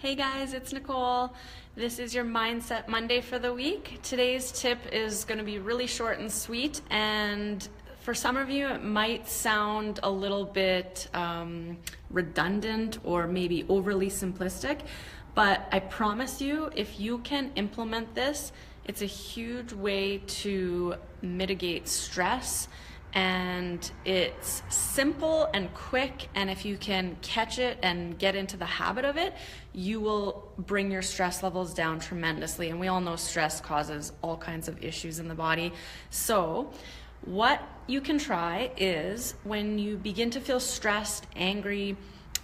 Hey guys, it's Nicole. This is your Mindset Monday for the week. Today's tip is going to be really short and sweet, and for some of you it might sound a little bit redundant or maybe overly simplistic, but I promise you, if you can implement this, it's a huge way to mitigate stress. And it's simple and quick, and if you can catch it and get into the habit of it, you will bring your stress levels down tremendously. And we all know stress causes all kinds of issues in the body. So what you can try is, when you begin to feel stressed, angry,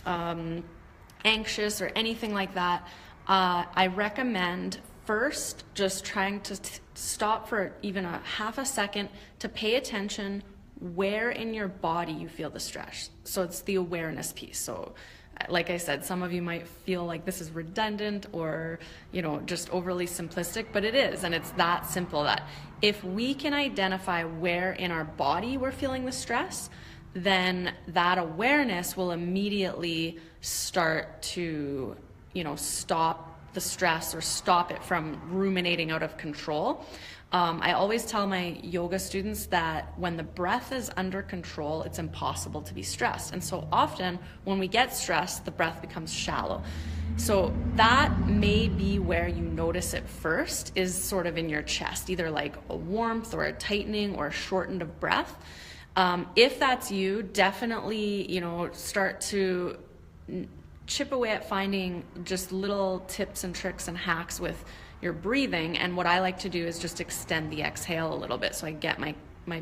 anxious, or anything like that, I recommend first just trying to stop for even a half a second to pay attention where in your body you feel the stress. So it's the awareness piece. So like I said, some of you might feel like this is redundant or, just overly simplistic, but it is. And it's that simple, that if we can identify where in our body we're feeling the stress, then that awareness will immediately start to, stop the stress or stop it from ruminating out of control. I always tell my yoga students that when the breath is under control, it's impossible to be stressed. And so often when we get stressed, the breath becomes shallow. So that may be where you notice it first, is sort of in your chest, either like a warmth or a tightening or a shortened of breath. If that's you, definitely, start to chip away at finding just little tips and tricks and hacks with your breathing. And what I like to do is just extend the exhale a little bit. So I get my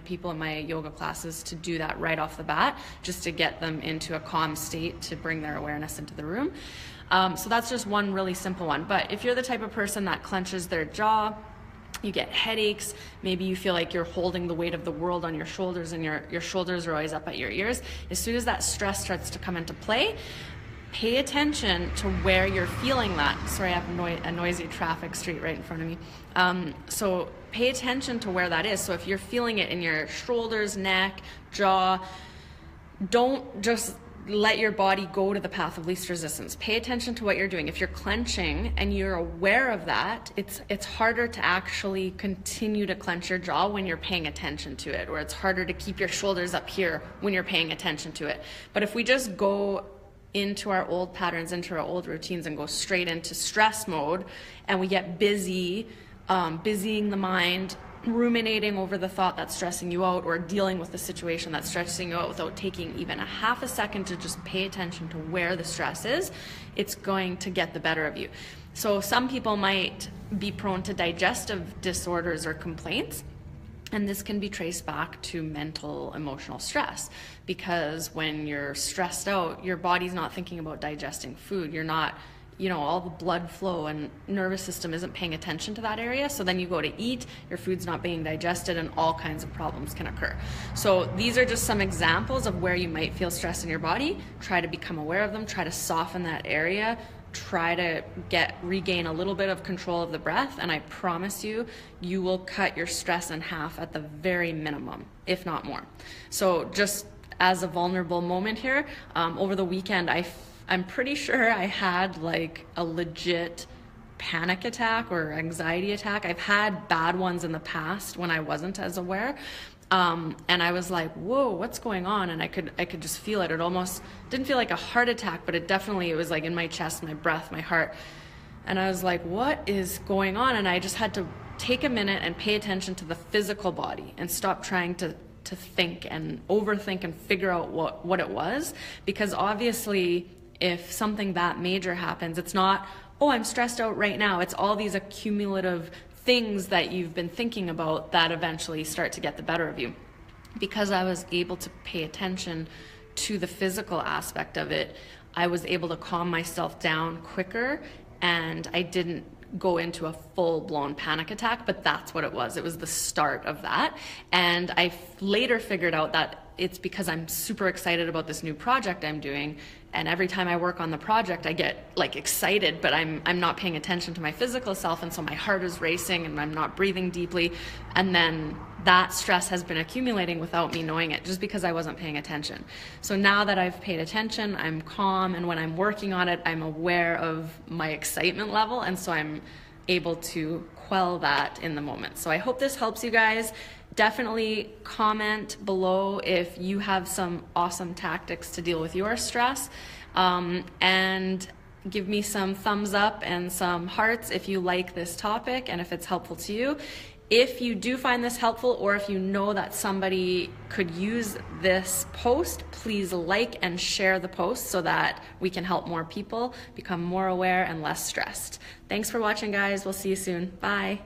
people in my yoga classes to do that right off the bat, just to get them into a calm state, to bring their awareness into the room. So that's just one really simple one. But if you're the type of person that clenches their jaw, you get headaches, maybe you feel like you're holding the weight of the world on your shoulders, and your shoulders are always up at your ears, as soon as that stress starts to come into play, pay attention to where you're feeling that. Sorry, I have a noisy traffic street right in front of me. So pay attention to where that is. So if you're feeling it in your shoulders, neck, jaw, don't just let your body go to the path of least resistance. Pay attention to what you're doing. If you're clenching and you're aware of that, it's harder to actually continue to clench your jaw when you're paying attention to it, or it's harder to keep your shoulders up here when you're paying attention to it. But if we just go into our old patterns, into our old routines, and go straight into stress mode, and we get busy, busying the mind, ruminating over the thought that's stressing you out, or dealing with the situation that's stressing you out without taking even a half a second to just pay attention to where the stress is, it's going to get the better of you. So some people might be prone to digestive disorders or complaints. And this can be traced back to mental, emotional stress, because when you're stressed out, your body's not thinking about digesting food. You're not, all the blood flow and nervous system isn't paying attention to that area. So then you go to eat, your food's not being digested, and all kinds of problems can occur. So these are just some examples of where you might feel stress in your body. Try to become aware of them, try to soften that area, try to regain a little bit of control of the breath, and I promise you, you will cut your stress in half at the very minimum, if not more. So just as a vulnerable moment here, over the weekend, I'm pretty sure I had like a legit panic attack or anxiety attack. I've had bad ones in the past when I wasn't as aware. And I was like, whoa, what's going on? And I could just feel it. It almost didn't feel like a heart attack, but it was like in my chest, my breath, my heart. And I was like, what is going on? And I just had to take a minute and pay attention to the physical body and stop trying to think and overthink and figure out what it was. Because obviously, if something that major happens, it's not, oh, I'm stressed out right now. It's all these accumulative things that you've been thinking about that eventually start to get the better of you. Because I was able to pay attention to the physical aspect of it, I was able to calm myself down quicker, and I didn't go into a full-blown panic attack, but that's what it was. It was the start of that. And I later figured out that it's because I'm super excited about this new project I'm doing, And every time I work on the project, I get like excited, but I'm not paying attention to my physical self, and so my heart is racing and I'm not breathing deeply. And then that stress has been accumulating without me knowing it, just because I wasn't paying attention. So now that I've paid attention, I'm calm, and when I'm working on it, I'm aware of my excitement level, and so I'm able to quell that in the moment. So I hope this helps you guys. Definitely comment below if you have some awesome tactics to deal with your stress, and give me some thumbs up and some hearts if you like this topic and if it's helpful to you. If you do find this helpful, or if you know that somebody could use this post, please like and share the post so that we can help more people become more aware and less stressed. Thanks for watching, guys. We'll see you soon. Bye.